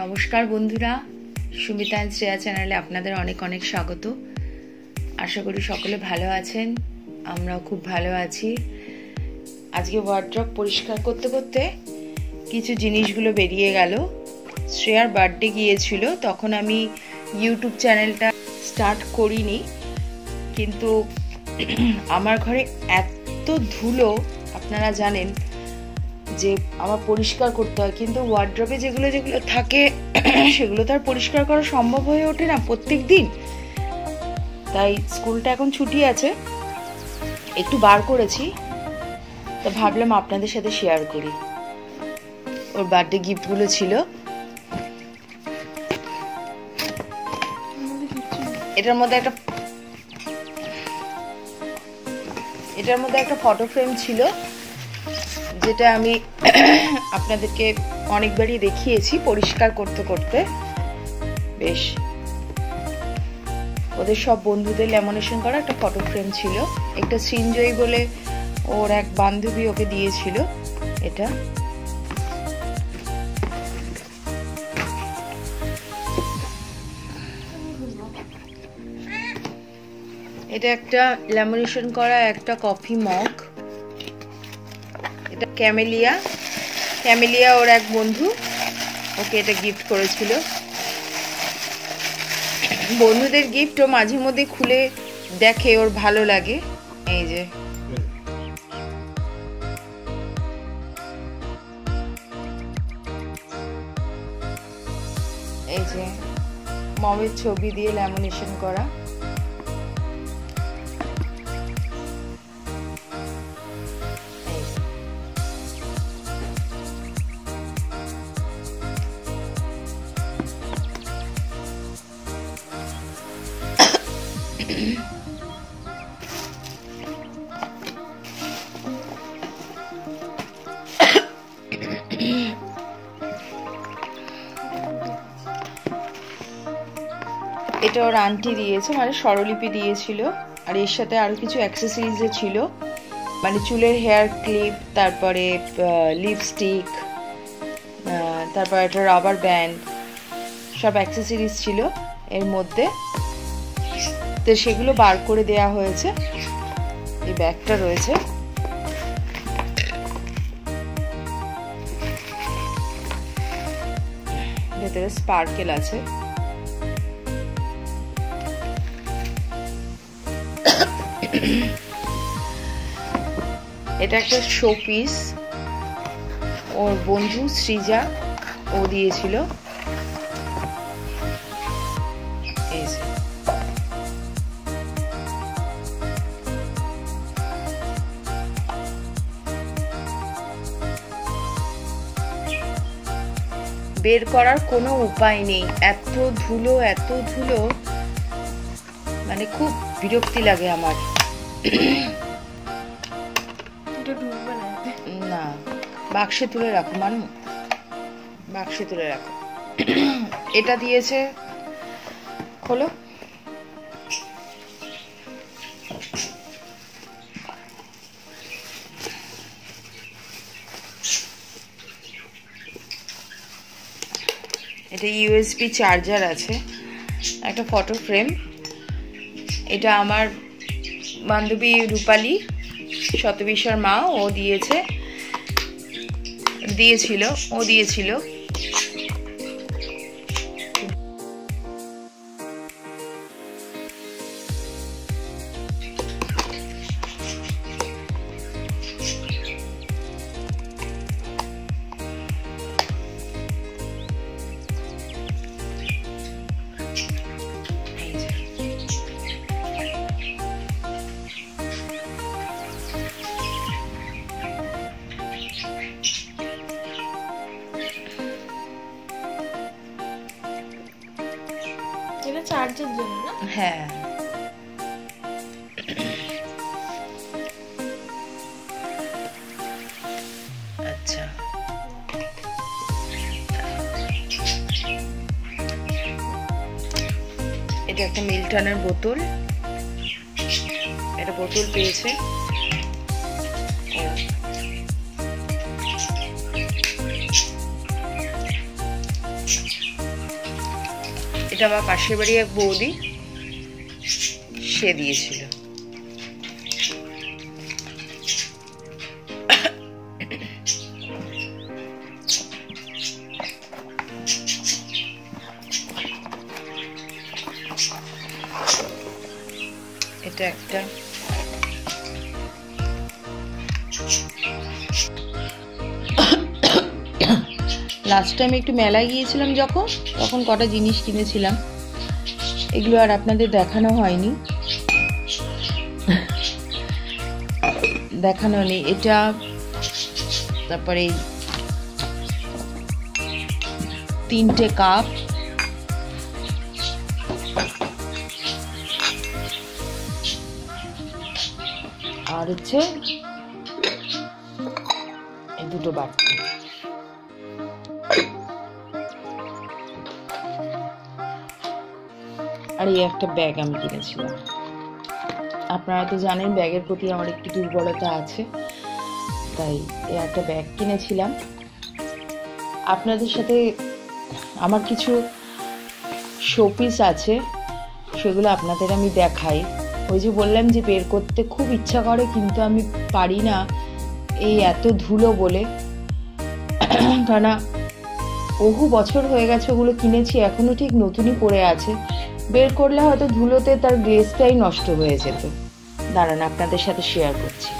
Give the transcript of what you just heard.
নমস্কার বন্ধুরা, সুমিতা এন্ড শ্রেয়া চ্যানেলে আপনাদের অনেক অনেক স্বাগত। আশা করি সকলে ভালো আছেন, আমরাও খুব ভালো আছি। আজকে ওয়ার্ড্রপ পরিষ্কার করতে করতে কিছু জিনিসগুলো বেরিয়ে গেল। শ্রেয়ার বার্থডে গিয়েছিল, তখন আমি ইউটিউব চ্যানেলটা স্টার্ট করিনি, কিন্তু আমার ঘরে এত ধুলো আপনারা জানেন যে আমার পরিষ্কার করতে হয়, কিন্তু ওয়ার্ড্রপে যেগুলো যেগুলো থাকে সেগুলো তো আর পরিষ্কার করা সম্ভব হয়ে ওঠে না প্রত্যেক দিন। তাই স্কুলটা এখন ছুটি আছে, একটু বার করেছি, তো ভাবলাম আপনাদের সাথে শেয়ার করি। ওর বার্থডে গিফটগুলো ছিল, এটার মধ্যে একটা ফটো ফ্রেম ছিল, যেটা আমি আপনাদেরকে অনেকবারই দেখিয়েছি পরিষ্কার করতে করতে। বেশ, ওদের সব বন্ধুদের ল্যামিনেশন করা একটা ফটো ফ্রেম ছিল। একটা সৃঞ্জয়ী বলে ওর এক বান্ধবী ওকে দিয়েছিল এটা। এটা একটা ল্যামিনেশন করা একটা কফি মগ। এটা ক্যামেলিয়া ওর এক বন্ধু ওকে এটা গিফট করেছিল। বন্ধুদের গিফট ও মাঝে মধ্যে খুলে দেখে, ওর ভালো লাগে। এই যে মমের ছবি দিয়ে ল্যামিনেশন করা। এটা ওর আন্টি দিয়েছে, মানে স্বরলিপি দিয়েছিল। আর এর সাথে আরো কিছু অ্যাক্সেসরিজ ছিল, মানে চুলের হেয়ার ক্লিপ, তারপরে লিপস্টিক, তারপর একটা রাবার ব্যান্ড, সব অ্যাক্সেসরিজ ছিল এর মধ্যে। তো সেগুলো বার করে দেয়া হয়েছে। এই ব্যাগটা রয়েছে, ভেতরে স্পার্কেল আছে। এটা একটা শো পিস, ওর বন্ধু সৃজা ও দিয়েছিল। বের করার কোনো উপায় নেই, এত ধুলো, মানে খুব বিরক্তি লাগে আমার। না, বাক্সে তুলে রাখো মানু, বাক্সে তুলে রাখো। এটা দিয়েছে, খোলো। এটা ইউএসবি চার্জার আছে, একটা ফটো ফ্রেম। এটা আমার বান্ধবী রূপালী, শতবিশার মা, ও দিয়েছিল। এটা চার্জের জন্য না? হ্যাঁ, আচ্ছা। এটা একটা মিল্টনের বোতল, এটা বোতল পেয়েছে। এটা আমার পাশের বাড়ি এক বৌদি, সে দিয়েছিল। এটা একটা লাস্ট টাইম একটু মেলায় গিয়েছিলাম যখন, তখন কটা জিনিস কিনেছিলাম, এগুলো আর আপনাদের দেখানো হয়নি, দেখানো নেই। এটা তারপরে 3টে কাপ, আর হচ্ছে এই 2টো বাটি। আর এই একটা ব্যাগ আমি কিনেছিলাম। আপনারা তো জানেন ব্যাগের প্রতি আমার একটু দুর্বলতা আছে, তাই এই একটা ব্যাগ কিনেছিলাম। আপনাদের সাথে আমার কিছু শোপিস আছে, সেগুলো আপনাদের আমি দেখাই। ওই যে বললাম যে বের করতে খুব ইচ্ছা করে, কিন্তু আমি পারি না, এই এত ধুলো বলে। কেননা বহু বছর হয়ে গেছে ওগুলো কিনেছি, এখনো ঠিক নতুনই পড়ে আছে। বের করলে হয়তো ধুলোতে তার গ্লেজটাই নষ্ট হয়ে যেত। দাঁড়ান আপনাদের সাথে শেয়ার করছি।